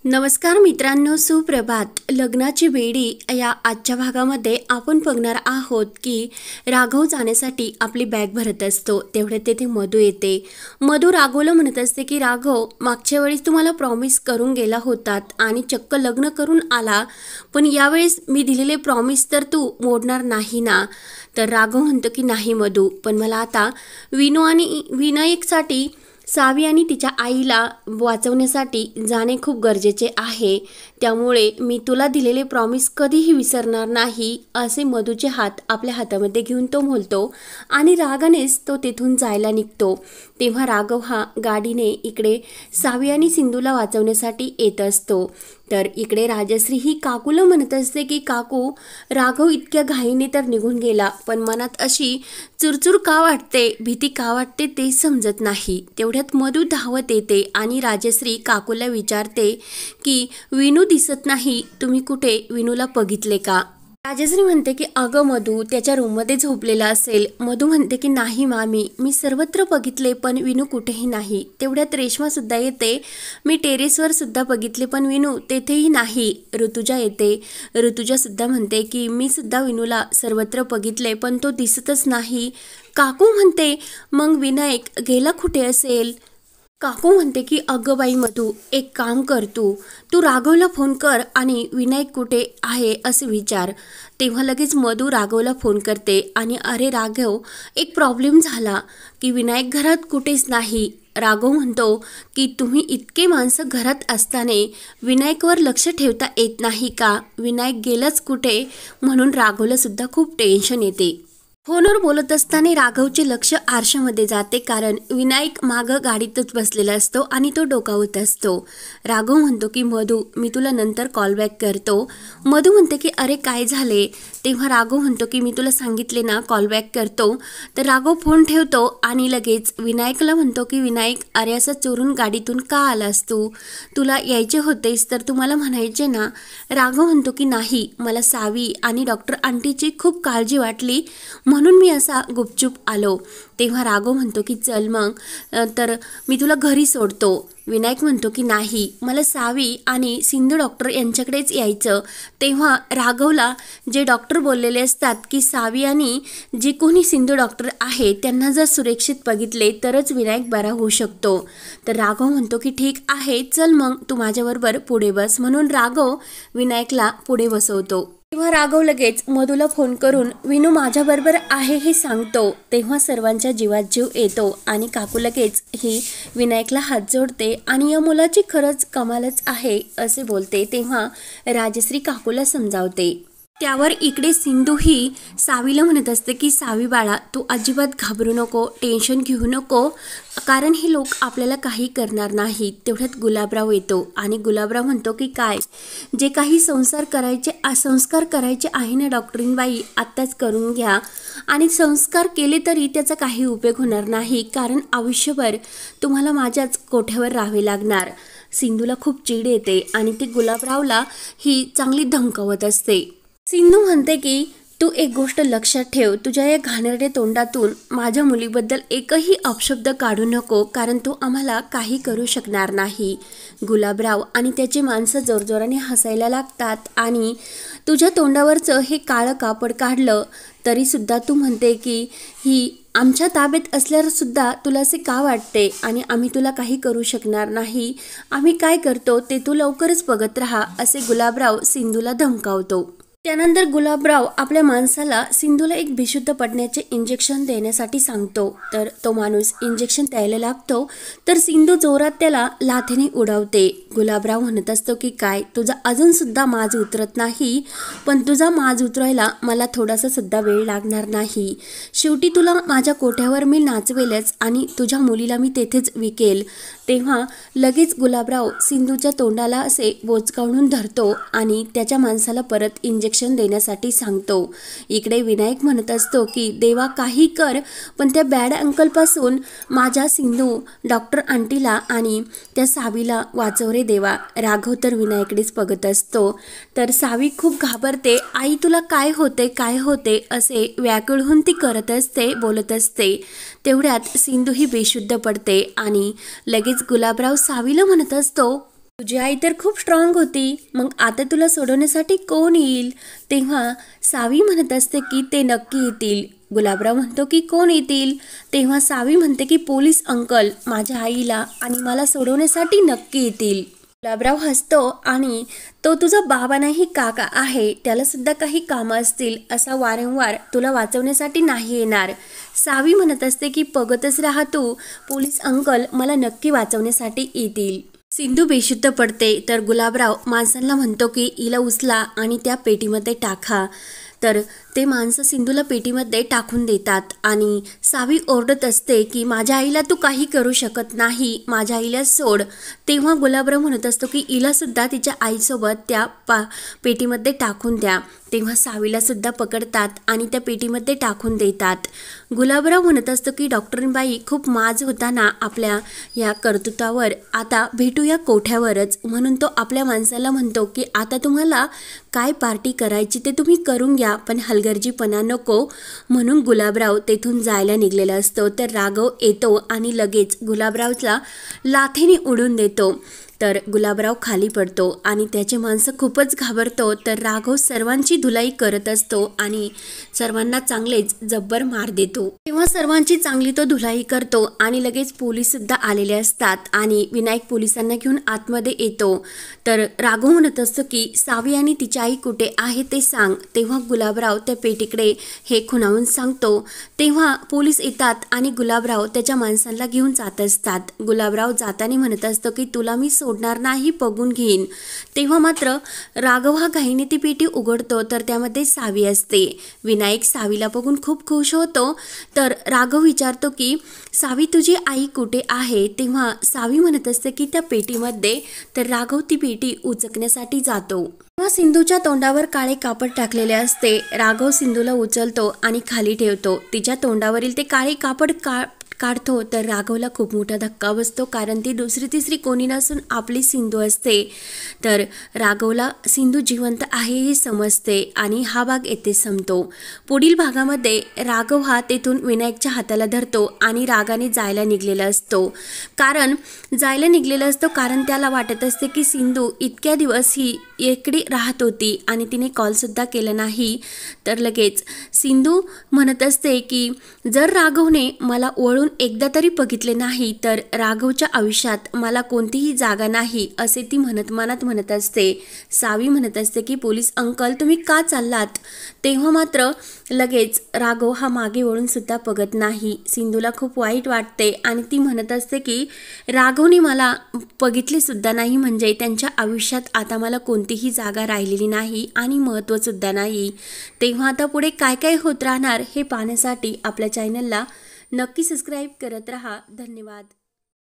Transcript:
नमस्कार मित्रांनो, सुप्रभात. लग्नाची बेडी या आजच्या भागामध्ये आपण बघणार आहोत की राघव जाण्यासाठी आपली बॅग भरत असतो. तेवढे तेथे मधू येते. मधू राघवला म्हणत असते की राघव, मागच्या वेळेस तुम्हाला प्रॉमिस करून गेला होतात आणि चक्क लग्न करून आला, पण यावेळेस मी दिलेले प्रॉमिस तर तू मोडणार नाही ना? तर राघव म्हणतो की नाही मधू, पण मला आता विनू आणि विनायकसाठी, सावी आणि तिच्या आईला वाचवण्यासाठी जाणे खूप गरजेचे आहे. त्यामुळे मी तुला दिलेले प्रॉमिस कधीही विसरणार नाही, असे मधूचे हात आपल्या हातामध्ये घेऊन तो बोलतो आणि रागानेच तो तिथून जायला निघतो. तेव्हा राघव हा गाडीने इकडे सावी आणि सिंधूला वाचवण्यासाठी येत असतो. तर इकडे राजश्री ही काकूला म्हणत असते की काकू, राघव इतक्या घाईने तर निघून गेला, पण मनात अशी चुरचुर का वाटते, भीती का वाटते ते समजत नाही. तेवढ्यात मधू धावत येते आणि राजश्री काकूला विचारते की विनू दिसत नाही, तुम्ही कुठे विनूला बघितले का? राजश्री म्हणते की अगं मधू त्याच्या रूममध्ये झोपलेला असेल. मधू म्हणते की नाही मामी, मी सर्वत्र बघितले पण विनू कुठेही नाही. तेवढ्यात रेश्मा सुद्धा येते. मी टेरेसवर सुद्धा बघितले पण विनू तेथेही नाही. ऋतुजा येते. ऋतुजा सुद्धा म्हणते की मी सुद्धा विनूला सर्वत्र बघितले पण तो दिसतच नाही. काकू म्हणते मग विनायक गेला कुठे असेल? काकू म्हणते की अगं बाई मधू, एक काम कर, तू राघवला फोन कर आणि विनायक कुठे आहे असे विचार. तेव्हा लगेच मधू राघवला फोन करते आणि अरे राघव, एक प्रॉब्लेम झाला की विनायक घरात कुठेच नाही. राघव म्हणतो की तुम्ही इतके माणसं घरात असताना विनायकवर लक्ष ठेवता येत नाही का? विनायक गेलाच कुठे? म्हणून राघवला सुद्धा खूप टेन्शन येते. फोनवर बोलत असताना राघवचे लक्ष आरशामध्ये जाते, कारण विनायक मागं गाडीतच बसलेला असतो आणि तो डोकावत असतो. राघव म्हणतो की मधू, मी तुला नंतर कॉल बॅक करतो. मधू म्हणते की अरे काय झाले? तेव्हा राघव म्हणतो की मी तुला सांगितले ना कॉल बॅक करतो. तर राघव फोन ठेवतो आणि लगेच विनायकला म्हणतो की विनायक, अरे असं चोरून गाडीतून का आलास तू? तुला यायचे होतेस तर तुम्हाला म्हणायचे ना? राघव म्हणतो की नाही, मला सावी आणि डॉक्टर आंटीची खूप काळजी वाटली म्हणून मी असा गुपचूप आलो. तेव्हा राघव म्हणतो की चल मग, तर मी तुला घरी सोडतो. विनायक म्हणतो की नाही, मला सावी आणि सिंधू डॉक्टर यांच्याकडेच यायचं. तेव्हा राघवला जे डॉक्टर बोललेले असतात की सावी आणि जे कोणी सिंधू डॉक्टर आहे त्यांना जर सुरक्षित बघितले तरच विनायक बरा होऊ शकतो. तर राघव म्हणतो की ठीक आहे, चल मग तू माझ्याबरोबर पुढे बस. म्हणून राघव विनायकला पुढे बसवतो. तेव्हा राघव लगेच मधूला फोन करून विनू माझ्याबरोबर आहे हे सांगतो. तेव्हा सर्वांच्या जीवात जीव येतो आणि काकू लगेच ही विनायकला हात जोडते आणि या मुलाची खरंच कमालच आहे असे बोलते. तेव्हा राजश्री काकूला समजावते. त्यावर इकडे सिंधू ही सावीला म्हणत असते की सावी बाळा, तू अजिबात घाबरू नको, टेन्शन घेऊ नको, कारण हे लोक आपल्याला काही करणार नाहीत. तेवढ्यात गुलाबराव येतो आणि गुलाबराव म्हणतो की काय, जे काही संस्कार करायचे आहे ना डॉक्टरीनबाई, आत्ताच करून घ्या. आणि संस्कार केले तरी त्याचा काही उपयोग होणार नाही, कारण आयुष्यभर तुम्हाला माझ्याच कोठ्यावर राहावे लागणार. सिंधूला खूप चीड येते आणि ती गुलाबरावला ही चांगली धमकावत असते. सिंधू म्हणते की तू एक गोष्ट लक्षात ठेव, तुझ्या या घाणेरड्या तोंडातून माझ्या मुलीबद्दल एकही अपशब्द काढू नको, कारण तू आम्हाला काही करू शकणार नाही. गुलाबराव आणि त्याची माणसं जोरजोराने हसायला लागतात आणि तुझ्या तोंडावरचं हे काळं कापड काढलं तरीसुद्धा तू म्हणते की ही आमच्या ताब्यात असल्यावर सुद्धा तुला असे का वाटते आणि आम्ही तुला काही करू शकणार नाही. आम्ही काय करतो ते तू लवकरच बघत राहा, असे गुलाबराव सिंधूला धमकावतो. त्यानंतर गुलाबराव आपल्या माणसाला सिंधूला एक बेशुद्ध पडण्याचे इंजेक्शन देण्यासाठी सांगतो. तर तो माणूस इंजेक्शन द्यायला लागतो तर सिंधू जोरात त्याला लाथेने उडवते. गुलाबराव म्हणत असतो की काय, तुझा अजूनसुद्धा माज उतरत नाही, पण तुझा माज उतरायला मला थोडासा सुद्धा वेळ लागणार नाही. शेवटी तुला माझ्या कोठ्यावर मी नाचवेलच आणि तुझ्या मुलीला मी तेथेच विकेल. तेव्हा लगेच गुलाबराव सिंधूच्या तोंडाला असे बोचकावून धरतो आणि त्याच्या माणसाला परत इंजेक्शन देण्यासाठी सांगतो. इकडे विनायक म्हणत असतो की देवा काही कर, पण त्या बॅड अंकलपासून माझ्या सिंधू डॉक्टर आंटीला आणि त्या सावीला वाचव रे देवा. राघव तर विनायकडेच बघत असतो. तर सावी खूप घाबरते. आई तुला काय होते असे व्याकुळ होऊन ती करत असते, बोलत असते. तेवढ्यात सिंधू ही बेशुद्ध पडते आणि लगेच गुलाबराव सावीला म्हणत असतो तुझी आई तर खूप स्ट्रॉंग होती, मग आता तुला सोडवण्यासाठी कोण येईल? तेव्हा सावी म्हणत असते की ते नक्की येतील. गुलाबराव म्हणतो की कोण येतील? तेव्हा सावी म्हणते की पोलीस अंकल माझ्या आईला आणि मला सोडवण्यासाठी नक्की येतील. गुलाबराव हसतो आणि तो तुझा बाबा नाही काका आहे, त्याला सुद्धा काही कामं असतील, असा वारंवार तुला वाचवण्यासाठी नाही येणार. सावी म्हणत असते की बघतच राहा तू, पोलीस अंकल मला नक्की वाचवण्यासाठी येतील. सिंधू बेशुद्ध पडते तर गुलाबराव माणसांना म्हणतो की हिला उचला आणि त्या पेटीमध्ये टाका. तर ते माणसं सिंधूला पेटीमध्ये टाकून देतात आणि सावी ओरडत असते की माझ्या आईला तू काही करू शकत नाही, माझ्या आईला सोड. तेव्हा गुलाबराव म्हणत असतो की हिलासुद्धा तिच्या आईसोबत त्या पेटीमध्ये टाकून द्या. तेव्हा सावीला सुद्धा पकडतात आणि त्या पेटीमध्ये टाकून देतात. गुलाबराव म्हणत असतो की डॉक्टरबाई खूप माज होता ना आपल्या या कर्तृत्वावर, आता भेटूया कोठ्यावरच. म्हणून तो आपल्या माणसाला म्हणतो की आता तुम्हाला काय पार्टी करायची ते तुम्ही करून घ्या, पण हलगर्जीपणा नको. म्हणून गुलाबराव तेथून जायला निघलेला असतो. तर राघव येतो आणि लगेच गुलाबरावला लाथेने उडून देतो. तर गुलाबराव खाली पडतो आणि त्याचे माणसं खूपच घाबरतो. तर राघव सर्वांची धुलाई करत असतो आणि सर्वांना चांगलेच जब्बर मार देतो. तेव्हा सर्वांची चांगली तो धुलाई करतो आणि लगेच पोलीस सुद्धा आलेले असतात आणि विनायक पोलिसांना घेऊन आतमध्ये येतो. तर राघव म्हणत असतो की सावी आणि तिची आई कुठे आहे ते सांग. तेव्हा गुलाबराव त्या पेटीकडे हे खुणावून सांगतो. तेव्हा पोलीस येतात आणि गुलाबराव त्याच्या माणसांना घेऊन जात असतात. गुलाबराव जाताना म्हणत असतो की तुला मी सोडणार नाही, बघून घेईन. तेव्हा मात्र राघव हा घाईने ती पेटी उघडतो तर त्यामध्ये सावी असते. विनायक सावीला बघून खूप खुश होतो. तर राघव विचारतो की सावी तुझी आई कुठे आहे? तेव्हा सावी म्हणत असते की त्या पेटीमध्ये. तर राघव ती पेटी उचकण्यासाठी जातो. तेव्हा सिंधूच्या तोंडावर काळे कापड टाकलेले असते. राघव सिंधूला उचलतो आणि खाली ठेवतो. तिच्या तोंडावरील ते काळे कापड काढतो. तर राघवला खूप मोठा धक्का बसतो, कारण ती दुसरी तिसरी कोणी नसून आपली सिंधू असते. तर राघवला सिंधू जिवंत आहे हे समजते आणि हा भाग येथे संपतो. पुढील भागामध्ये राघव हा तेथून विनायकच्या हाताला धरतो आणि रागाने जायला निघलेला असतो. कारण त्याला वाटत असते की सिंधू इतक्या दिवस ही एकटी राहत होती आणि तिने कॉलसुद्धा केला नाही. तर लगेच सिंधू म्हणत असते की जर राघवने मला वळून एकदा तरी बघितले नाही तर राघवच्या आयुष्यात मला कोणतीही जागा नाही, असे ती मनात म्हणत असते. सावी म्हणत असते की पोलीस अंकल तुम्ही का चाललात? तेव्हा मात्र लगेच राघव हा मागे वळून सुद्धा बघत नाही. सिंधूला खूप वाईट वाटते आणि ती म्हणत असते की राघवने मला बघितले सुद्धा नाही, म्हणजे त्यांच्या आयुष्यात आता मला कोणतीही जागा राहिलेली नाही आणि महत्त्व सुद्धा नाही. तेव्हा आता पुढे काय काय होत राहणार हे पाहण्यासाठी आपल्या चॅनलला नक्की सबस्क्राईब करत रहा. धन्यवाद.